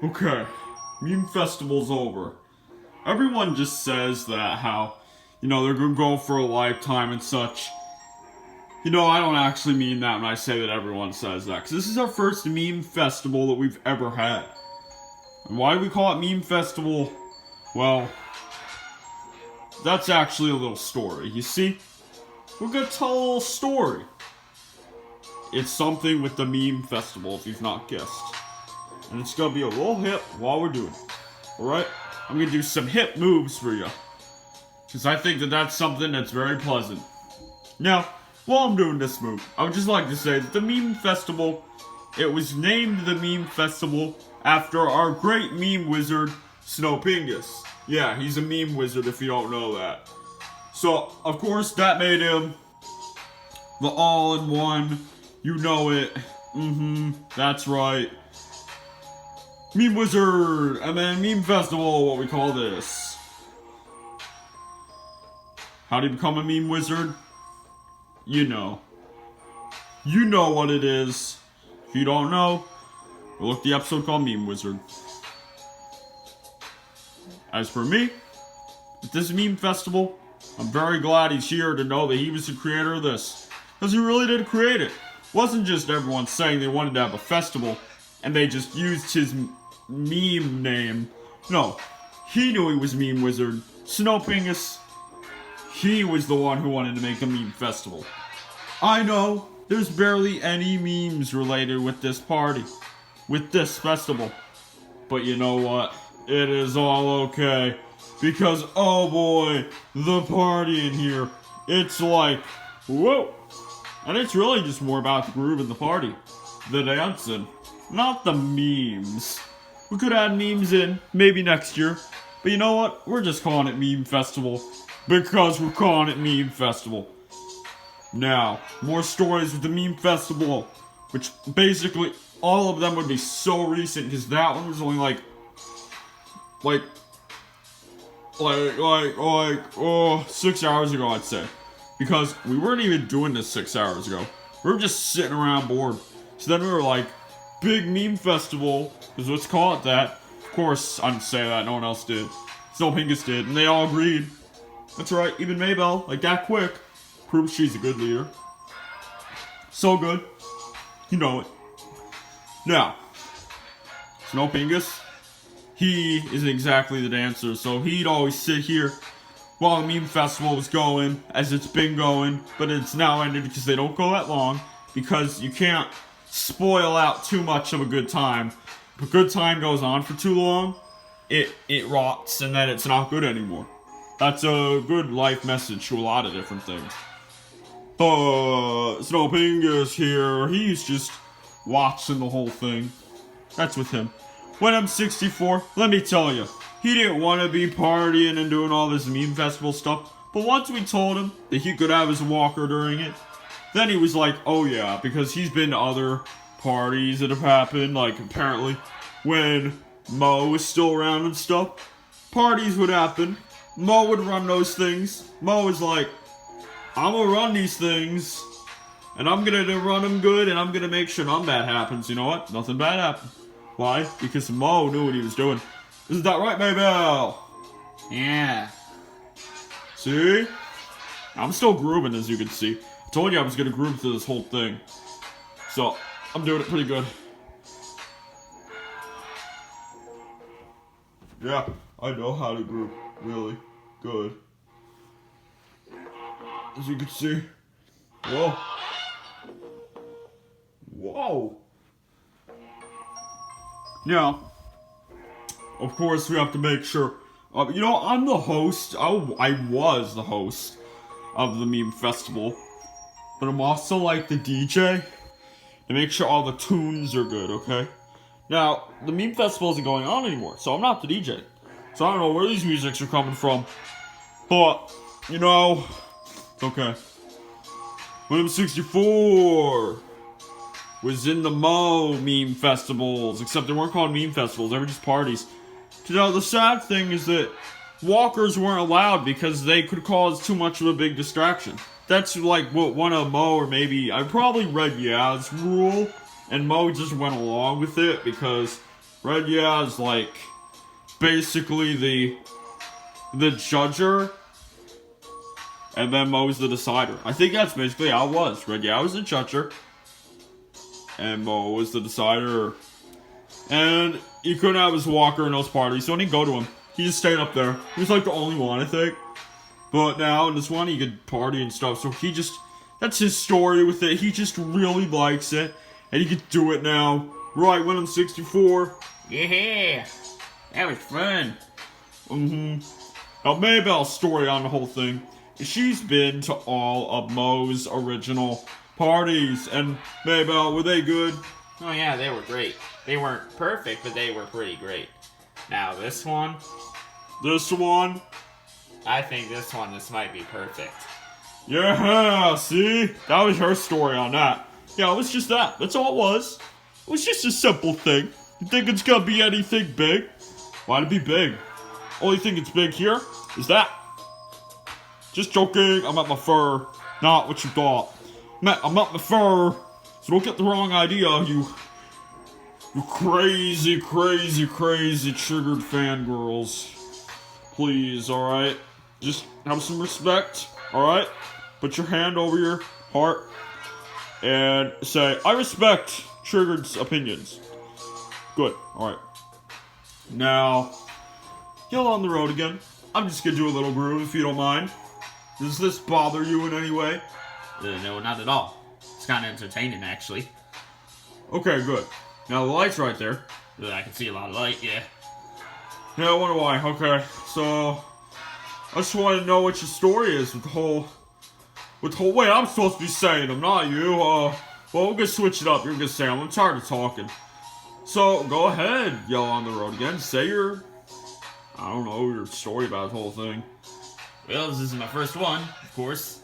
Okay, meme festival's over. Everyone just says that how, they're gonna go for a lifetime and such. I don't actually mean that when I say that everyone says that, because this is our first meme festival that we've ever had. And why do we call it meme festival? Well, that's actually a little story. You see, we're gonna tell a little story. It's something with the meme festival, if you've not guessed. And it's gonna be a little hip while we're doing it. Alright? I'm gonna do some hip moves for you. Because I think that that's something that's very pleasant. Now, while I'm doing this move, I would just like to say that the meme festival, it was named the meme festival after our great meme wizard, Snowpingus. Yeah, he's a meme wizard if you don't know that. So, of course, that made him the all-in-one. You know it. That's right. Meme Wizard, and then Meme Festival, what we call this. How do you become a Meme Wizard? You know. You know what it is. If you don't know, look the episode called Meme Wizard. As for me, at this Meme Festival, I'm very glad he's here to know that he was the creator of this. Because he really did create it. It wasn't just everyone saying they wanted to have a festival, and they just used his meme name. No, he knew he was Meme Wizard. Snowpingus, he was the one who wanted to make a meme festival. I know, there's barely any memes related with this party, with this festival. But you know what? It is all okay. Because, oh boy, the party in here, it's like, whoa. And it's really just more about the groove in the party. The dancing. Not the memes. We could add memes in, maybe next year. But you know what? We're just calling it Meme Festival. Because we're calling it Meme Festival. Now, more stories with the Meme Festival. Which basically, all of them would be so recent. Because that one was only like 6 hours ago, I'd say. Because we weren't even doing this 6 hours ago. We were just sitting around bored. So then we were like, big meme festival, because let's call it that. Of course, I didn't say that, no one else did. Snowpingus did, and they all agreed. That's right, even Maybell, like that quick, proves she's a good leader. So good. You know it. Now, Snowpingus, he isn't exactly the dancer, so he'd always sit here while the meme festival was going, as it's been going, but it's now ended because they don't go that long, because you can't spoil out too much of a good time. If a good time goes on for too long, it rots, and then it's not good anymore. That's a good life message to a lot of different things. But Snowpingus here, he's just watching the whole thing. That's with him. When I'm 64, let me tell you, he didn't want to be partying and doing all this meme festival stuff. But once we told him that he could have his walker during it, then he was like, oh yeah, because he's been to other parties that have happened, like apparently when Mo was still around and stuff, parties would happen. Mo would run those things. Mo was like, I'm gonna run these things, and I'm gonna run them good, and I'm gonna make sure none bad happens. You know what? Nothing bad happened. Why? Because Mo knew what he was doing. Isn't that right, Maybell? Yeah. See? I'm still grooving, as you can see. I told you I was gonna groove through this whole thing. So, I'm doing it pretty good. Yeah, I know how to groove really good. As you can see. Whoa. Whoa. Now, of course, we have to make sure. I'm the host. I was the host of the meme festival, but I'm also like the DJ to make sure all the tunes are good. Okay. Now, the meme festival isn't going on anymore, so I'm not the DJ. So I don't know where these musics are coming from, but it's okay. When I'm 64. Was in the Mo meme festivals, except they weren't called meme festivals, they were just parties. The sad thing is that walkers weren't allowed because they could cause too much of a big distraction. That's like what one of Mo, or maybe, I probably read Yaz's rule, and Mo just went along with it because Red Yeah is like basically the judger, and then Mo was the decider. I think that's basically how it was. Red Yeah was the judger, and Mo was the decider. And he couldn't have his walker in those parties, so when he'd go to him, he just stayed up there. He was like the only one, I think. But now in this one, he could party and stuff, so he just, that's his story with it. He just really likes it, and he could do it now. Right, when I'm 64. Yeah, that was fun. Now, Maybelle's story on the whole thing is she's been to all of Mo's original parties. And Maybelle, were they good? Oh yeah, they were great. They weren't perfect, but they were pretty great. Now this one, I think this might be perfect. Yeah, see? That was her story on that. Yeah, it was just that. That's all it was. It was just a simple thing. You think it's gonna be anything big? Why'd it be big? Only thing it's big here is that. Just joking, I'm at my fur. Not what you thought. I'm at my fur. So don't get the wrong idea, you crazy, crazy, crazy triggered fangirls. Please, alright? Just have some respect, alright? Put your hand over your heart and say, I respect Triggered's opinions. Good, alright. Now, yell on the road again. I'm just gonna do a little groove if you don't mind. Does this bother you in any way? No, not at all. It's kind of entertaining, actually. Okay, good. Now the light's right there. I can see a lot of light, yeah. Yeah, I wonder why. Okay, so I just want to know what your story is with the whole. Wait, I'm supposed to be saying them, not you. Well, we're gonna switch it up. You're gonna say them. I'm tired of talking. So go ahead, yell on the road again. Say your, I don't know, your story about the whole thing. Well, this is my first one, of course.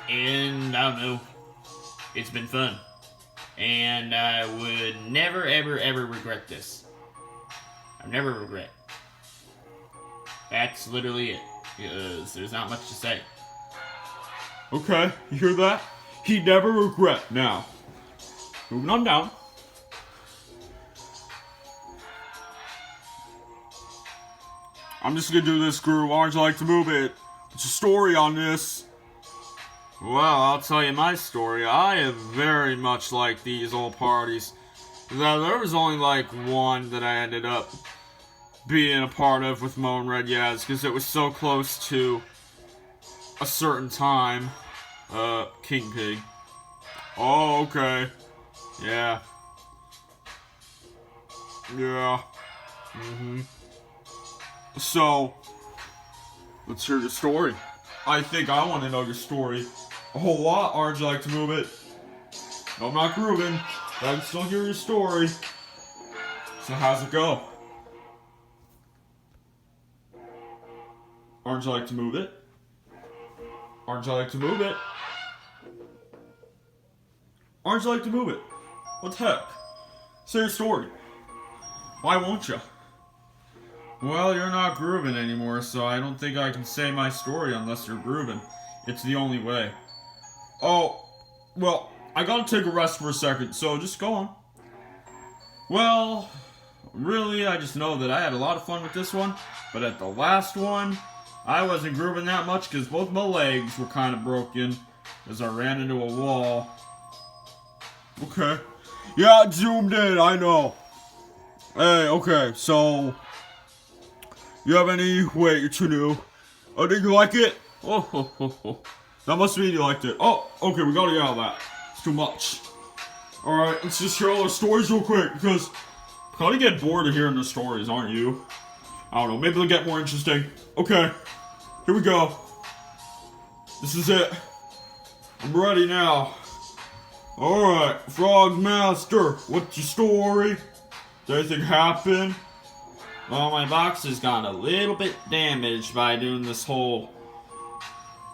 And I don't know. It's been fun. And I would never, ever, ever regret this. I never regret. That's literally it. There's not much to say. Okay, you hear that? He never regret. Now, moving on down. I'm just gonna do this groove. Why don't you like to move it? What's your story on this? Well, I'll tell you my story. I have very much liked these old parties. There was only like one that I ended up being a part of with Mo and Red Yaz because it was so close to a certain time. King Pig. Oh, okay. Yeah. Yeah. So, let's hear your story. I think I want to know your story a whole lot. Or would you like to move it? No, I'm not grooving, but I can still hear your story. So how's it go? Aren't you like to move it? Aren't you like to move it? Aren't you like to move it? What the heck? Say your story. Why won't you? Well, you're not grooving anymore, so I don't think I can say my story unless you're grooving. It's the only way. Oh, well, I gotta take a rest for a second, so just go on. Well, really, I just know that I had a lot of fun with this one, but at the last one, I wasn't grooving that much because both my legs were kind of broken as I ran into a wall. Okay. Yeah, it zoomed in, I know. Hey, okay, so you have any? Wait, you're too new. Oh, did you like it? Oh. That must mean you liked it. Oh, okay, we gotta get out of that. It's too much. Alright, let's just hear all the stories real quick, because I'm kinda getting bored of hearing the stories, aren't you? I don't know, maybe they'll get more interesting. Okay, here we go. This is it. I'm ready now. Alright, Frogz Master, what's your story? Did anything happen? Well, my box has got a little bit damaged by doing this whole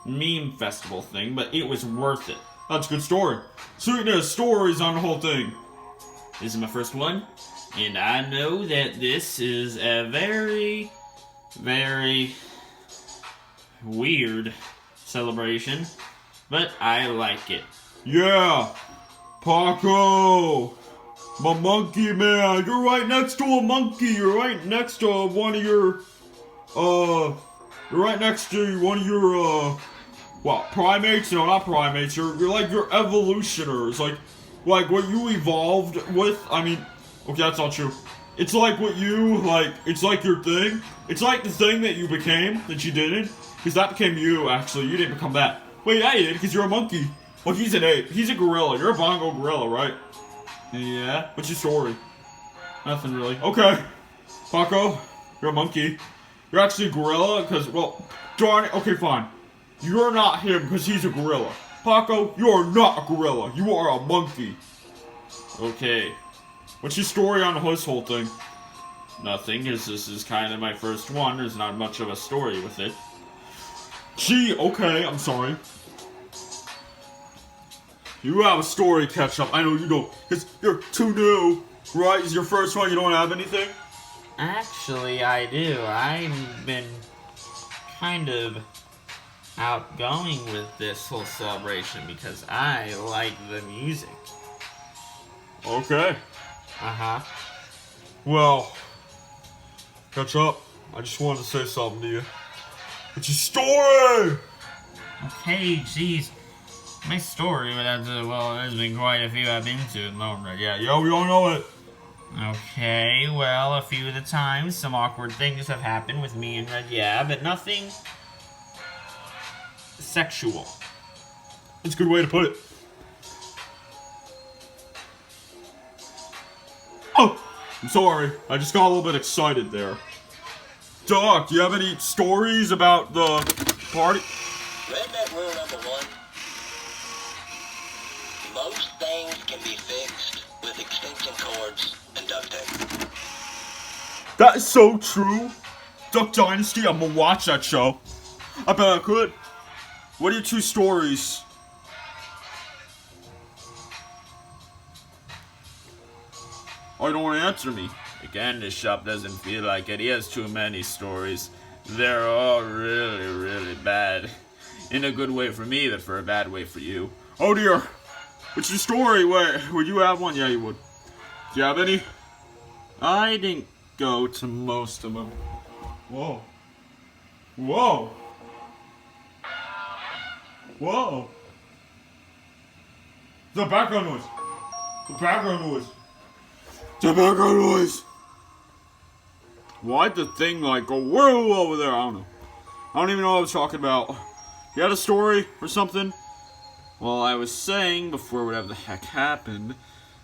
meme festival thing, but it was worth it. That's a good story. Sweetness, stories on the whole thing. This is my first one, and I know that this is a very, very weird celebration, but I like it. Yeah, Paco. My monkey, man. You're right next to a monkey. You're right next to one of your, you're right next to one of your, what, primates? No, not primates. You're like your evolutioners. Like what you evolved with. I mean, okay, that's not true. It's like what you, like, it's like your thing. It's like the thing that you became, that you didn't. Because that became you, actually. You didn't become that. Wait, yeah, you did, because you're a monkey. Well, he's an ape. He's a gorilla. You're a bongo gorilla, right? Yeah. What's your story? Nothing really. Okay. Paco, you're a monkey. You're actually a gorilla, because, well, darn it. Okay, fine. You're not him, because he's a gorilla. Paco, you are not a gorilla. You are a monkey. Okay. What's your story on this whole thing? Nothing, because this is kind of my first one. There's not much of a story with it. Gee, okay, I'm sorry. You have a story catch up. I know you don't, because you're too new, right? Is your first one, you don't have anything? Actually, I do. I've been kind of outgoing with this whole celebration because I like the music. Okay. Uh-huh. Well, catch up. I just wanted to say something to you. It's your story! Okay, jeez. My story, but that's, well, there's been quite a few I've been to at the moment. Yeah, we all know it. Okay, well, a few of the times, some awkward things have happened with me and Red, yeah, but nothing sexual. That's a good way to put it. Oh! I'm sorry. I just got a little bit excited there. Doc, do you have any stories about the party? Redneck rule number 1. Most things can be fixed with extension cords and duct tape. That is so true. Duck Dynasty, I'm gonna watch that show. I bet I could. What are your 2 stories? Oh, you don't want to answer me. Again, this shop doesn't feel like it. He has too many stories. They're all really, really bad. In a good way for me, but for a bad way for you. Oh dear. What's your story? Wait, would you have one? Yeah, you would. Do you have any? I didn't go to most of them. Whoa. Whoa. Whoa. The background noise. The background noise. The background noise. Why'd the thing like go whirl over there? I don't know. I don't even know what I was talking about. You had a story or something? Well, I was saying before whatever the heck happened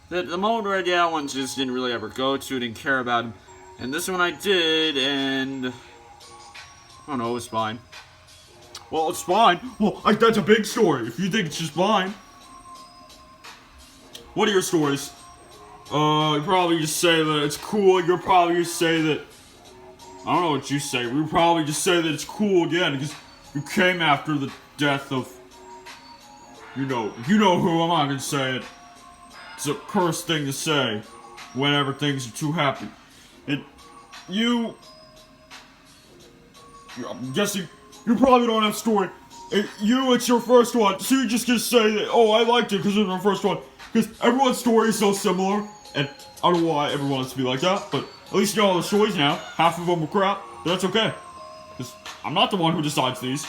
that the Mold Red Yeah ones just didn't really ever go to, didn't care about him. And this one I did, and I don't know, it was fine. Well, it's fine. Well, that's a big story. If you think it's just fine. What are your stories? You probably just say that it's cool. You'll probably just say that. I don't know what you say. We probably just say that it's cool again because you came after the death of. You know who. I'm not gonna say it. It's a cursed thing to say whenever things are too happy. I'm guessing you probably don't have a story. It's your first one, so you're just gonna say that, oh, I liked it because it was my first one. Because everyone's story is so similar, and I don't know why everyone wants to be like that, but at least you know all the stories now. Half of them were crap, but that's okay. Because I'm not the one who decides these.